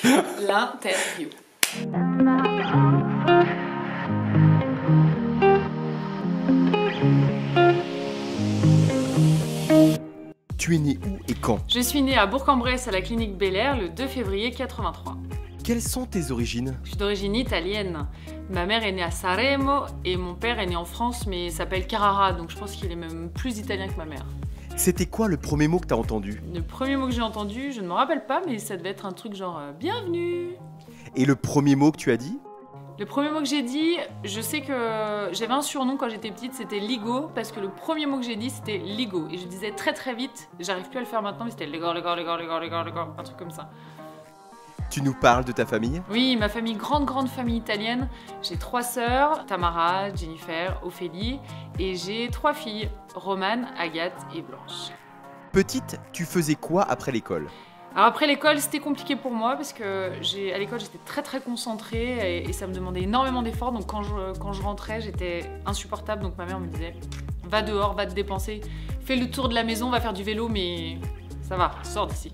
L'interview. Tu es né où et quand? Je suis née à Bourg-en-Bresse à la clinique Bel-Air le 2 février 83. Quelles sont tes origines? Je suis d'origine italienne. Ma mère est née à Sanremo et mon père est né en France mais s'appelle Carrara, donc je pense qu'il est même plus italien que ma mère. C'était quoi le premier mot que t'as entendu? Le premier mot que j'ai entendu, je ne me rappelle pas, mais ça devait être un truc genre bienvenue. Et le premier mot que tu as dit? Le premier mot que j'ai dit, je sais que j'avais un surnom quand j'étais petite, c'était Ligo, parce que le premier mot que j'ai dit, c'était Ligo. Et je disais très très vite, j'arrive plus à le faire maintenant, mais c'était Ligo, un truc comme ça. Tu nous parles de ta famille? Oui, ma famille, grande famille italienne. J'ai 3 sœurs, Tamara, Jennifer, Ophélie, et j'ai 3 filles, Romane, Agathe et Blanche. Petite, tu faisais quoi après l'école? Alors après l'école, c'était compliqué pour moi parce que à l'école j'étais très concentrée et ça me demandait énormément d'efforts. Donc quand je rentrais, j'étais insupportable. Donc ma mère me disait va dehors, va te dépenser, fais le tour de la maison, va faire du vélo, mais ça va, sors d'ici.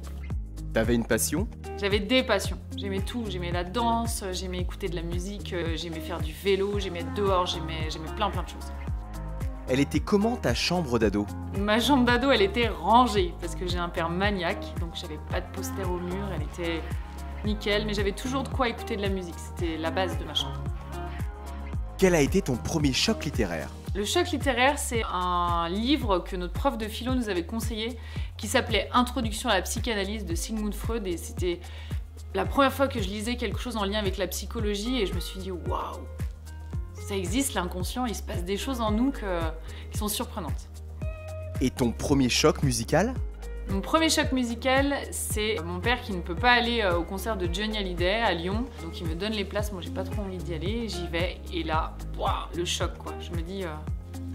T'avais une passion? J'avais des passions, j'aimais tout, j'aimais la danse, j'aimais écouter de la musique, j'aimais faire du vélo, j'aimais être dehors, j'aimais plein de choses. Elle était comment ta chambre d'ado? Ma chambre d'ado, elle était rangée parce que j'ai un père maniaque, donc j'avais pas de poster au mur, elle était nickel, mais j'avais toujours de quoi écouter de la musique, c'était la base de ma chambre. Quel a été ton premier choc littéraire? Le choc littéraire, c'est un livre que notre prof de philo nous avait conseillé qui s'appelait Introduction à la psychanalyse de Sigmund Freud, et c'était la première fois que je lisais quelque chose en lien avec la psychologie et je me suis dit waouh! Ça existe, l'inconscient, il se passe des choses en nous qui sont surprenantes. Et ton premier choc musical? Mon premier choc musical, c'est mon père qui ne peut pas aller au concert de Johnny Hallyday à Lyon. Donc il me donne les places, moi j'ai pas trop envie d'y aller, j'y vais et là, waouh, le choc quoi. Je me dis,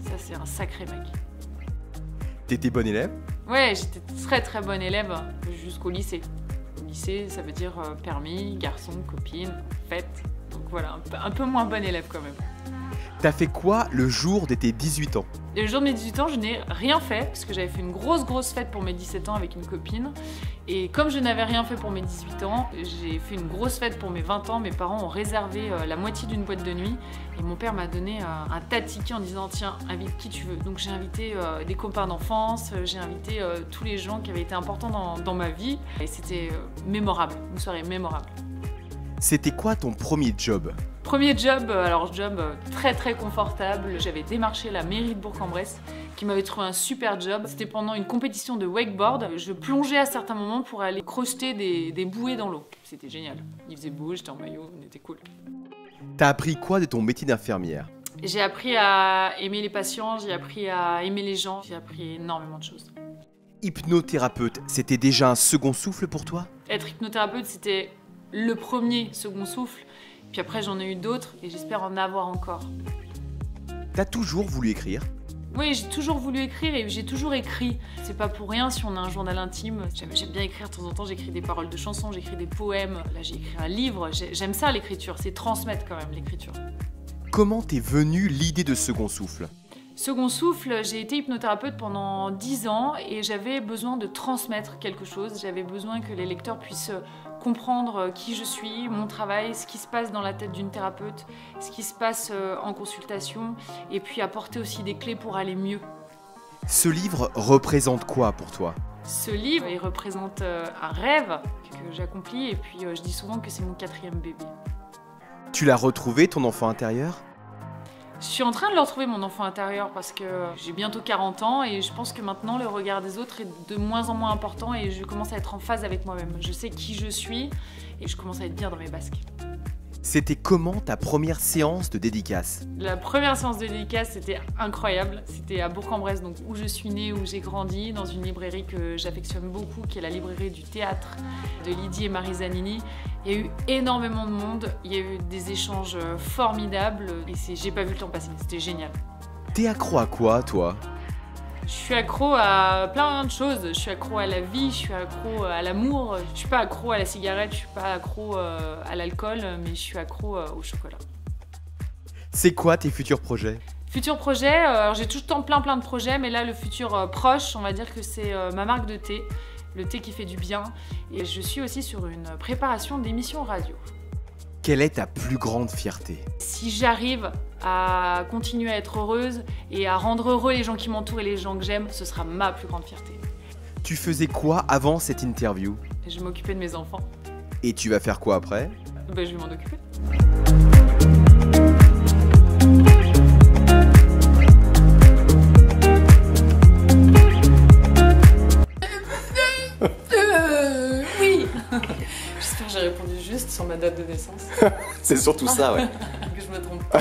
ça c'est un sacré mec. T'étais bonne élève? Ouais, j'étais très bonne élève jusqu'au lycée. Au lycée, ça veut dire permis, garçon, copine, fête. Donc voilà, un peu moins bonne élève quand même. T'as fait quoi le jour de tes 18 ans? Le jour de mes 18 ans, je n'ai rien fait, parce que j'avais fait une grosse fête pour mes 17 ans avec une copine. Et comme je n'avais rien fait pour mes 18 ans, j'ai fait une grosse fête pour mes 20 ans. Mes parents ont réservé la moitié d'une boîte de nuit. Et mon père m'a donné un tas de tickets en disant « Tiens, invite qui tu veux ». Donc j'ai invité des copains d'enfance, j'ai invité tous les gens qui avaient été importants dans ma vie. Et c'était mémorable, une soirée mémorable. C'était quoi ton premier job? Premier job, alors job très confortable. J'avais démarché la mairie de Bourg-en-Bresse qui m'avait trouvé un super job. C'était pendant une compétition de wakeboard. Je plongeais à certains moments pour aller crocheter des bouées dans l'eau. C'était génial. Il faisait beau, j'étais en maillot, on était cool. T'as appris quoi de ton métier d'infirmière? J'ai appris à aimer les patients, j'ai appris à aimer les gens, j'ai appris énormément de choses. Hypnothérapeute, c'était déjà un second souffle pour toi? Être hypnothérapeute, c'était le premier second souffle. Puis après, j'en ai eu d'autres et j'espère en avoir encore. T'as toujours voulu écrire? Oui, j'ai toujours voulu écrire et j'ai toujours écrit. C'est pas pour rien si on a un journal intime. J'aime bien écrire de temps en temps, j'écris des paroles de chansons, j'écris des poèmes. Là, j'ai écrit un livre. J'aime ça, l'écriture. C'est transmettre quand même, l'écriture. Comment t'es venue l'idée de second souffle? Second souffle, j'ai été hypnothérapeute pendant 10 ans et j'avais besoin de transmettre quelque chose. J'avais besoin que les lecteurs puissent comprendre qui je suis, mon travail, ce qui se passe dans la tête d'une thérapeute, ce qui se passe en consultation, et puis apporter aussi des clés pour aller mieux. Ce livre représente quoi pour toi? Ce livre, il représente un rêve que j'accomplis, et puis je dis souvent que c'est mon 4e bébé. Tu l'as retrouvé, ton enfant intérieur? Je suis en train de le retrouver, mon enfant intérieur, parce que j'ai bientôt 40 ans et je pense que maintenant le regard des autres est de moins en moins important et je commence à être en phase avec moi-même. Je sais qui je suis et je commence à être bien dans mes basques. C'était comment ta première séance de dédicace? La première séance de dédicace, c'était incroyable. C'était à Bourg-en-Bresse, donc où je suis née, où j'ai grandi, dans une librairie que j'affectionne beaucoup, qui est la librairie du théâtre de Lydie et Marie Zanini. Il y a eu énormément de monde, il y a eu des échanges formidables et j'ai pas vu le temps passer, c'était génial. T'es accro à quoi, toi? Je suis accro à plein de choses. Je suis accro à la vie, je suis accro à l'amour. Je suis pas accro à la cigarette, je suis pas accro à l'alcool, mais je suis accro au chocolat. C'est quoi tes futurs projets? Futurs projets, alors j'ai tout le temps plein de projets, mais là le futur proche, on va dire que c'est ma marque de thé. le thé qui fait du bien. Et je suis aussi sur une préparation d'émissions radio. Quelle est ta plus grande fierté? Si j'arrive à continuer à être heureuse et à rendre heureux les gens qui m'entourent et les gens que j'aime, ce sera ma plus grande fierté. Tu faisais quoi avant cette interview? Je m'occupais de mes enfants. Et tu vas faire quoi après? Je vais m'en occuper. Oui. J'espère que j'ai répondu juste sur ma date de naissance. C'est surtout ça, ouais. Que je me trompe pas.